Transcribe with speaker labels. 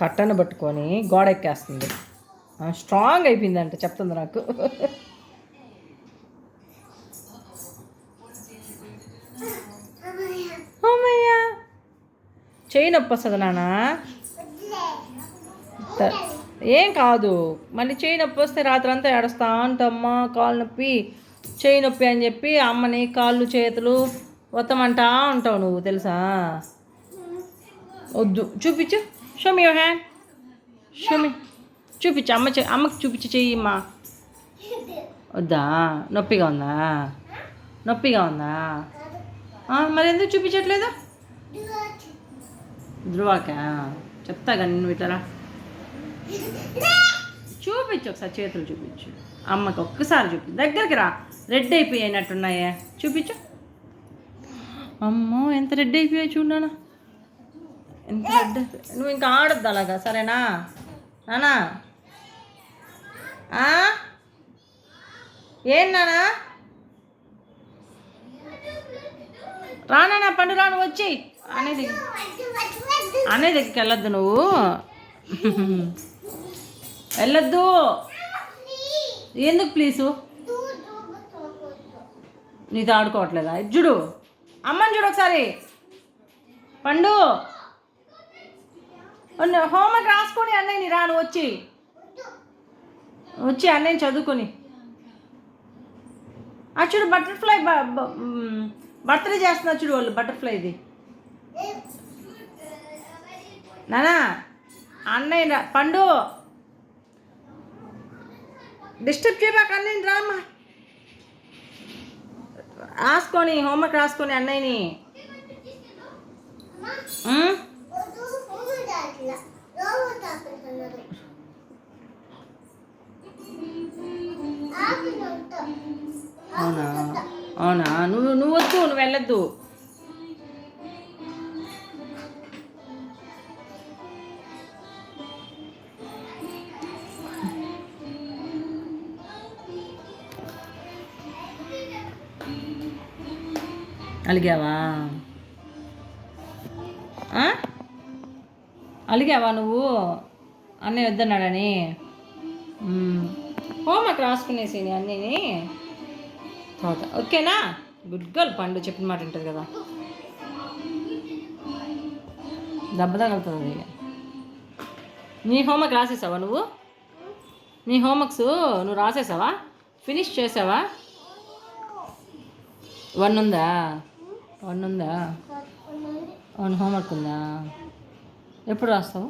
Speaker 1: కట్టను పట్టుకొని గోడ ఎక్కేస్తుంది. స్ట్రాంగ్ అయిపోయిందంట చెప్తుంది నాకు. అమ్మయ్యా చెయ్యి నొప్పి వస్తుంది నాన్న. ఏం కాదు, మళ్ళీ చెయ్యి నొప్పి వస్తే రాత్రి అంతా ఏడుస్తా అంటమ్మా కాలు నొప్పి చెయ్యి నొప్పి అని చెప్పి అమ్మని కాళ్ళు చేతులు వత్తమంటా ఉంటావు నువ్వు తెలుసా. వద్దు, చూపించు. Show me your hand. Show me. చూపించు అమ్మకి చూపించు చెయ్యి అమ్మా. వద్దా? నొప్పిగా ఉందా? నొప్పిగా ఉందా? మరి ఎందుకు చూపించట్లేదు? ధ్రువాక చెప్తా కానీ నువ్వు ఇట్లా చూపించు, ఒకసారి చేతులు చూపించు అమ్మకి, ఒక్కసారి చూపించు. దగ్గరికి రా. రెడ్ అయిపోయినట్టున్నాయే, చూపించు. అమ్మో ఎంత రెడ్ అయిపోయాయి చూడనా, ఎంత రెడ్. నువ్వు ఇంకా ఆడద్దు అలాగా, సరేనా నానా? ఏం నానా? రానా పండు రాను వచ్చి అనే దగ్గరికి వెళ్ళొద్దు నువ్వు. వెళ్ళొద్దు. ఎందుకు ప్లీజు? నీతో ఆడుకోవట్లేదా? చూడు అమ్మని చూడు ఒకసారి. పండు హోంవర్క్ రాసుకొని అన్నయ్యని రాను వచ్చి అన్నయ్యని చదువుకొని. చూడు బటర్ఫ్లై బర్త్డే చేస్తున్నా చూడు వాళ్ళు బటర్ఫ్లైది. నానా అన్నయ్య పండు డిస్టర్బ్ చేయబాక అన్నయ్యని రామ్మా. రాసుకొని హోంవర్క్ రాసుకొని అన్నయ్యని. అవునా అవునా, నువ్వు వద్దు, నువ్వు వెళ్ళొద్దు. అలిగావా? అలిగావా నువ్వు అన్నయ్య వద్దన్నాడని? హోంవర్క్ రాసుకునేసి అన్నీని తర్వాత ఓకేనా? Good girl. పండు చెప్పిన మాట ఉంటుంది కదా. దెబ్బ తగులుతుంది. నీ హోంవర్క్ రాసేసావా నువ్వు? నీ హోంవర్క్స్ నువ్వు రాసేసావా? ఫినిష్ చేసావా? 1 ఉందా? 1 ఉందా? 1 హోంవర్క్ ఉందా? ఎప్పుడు రాస్తావు?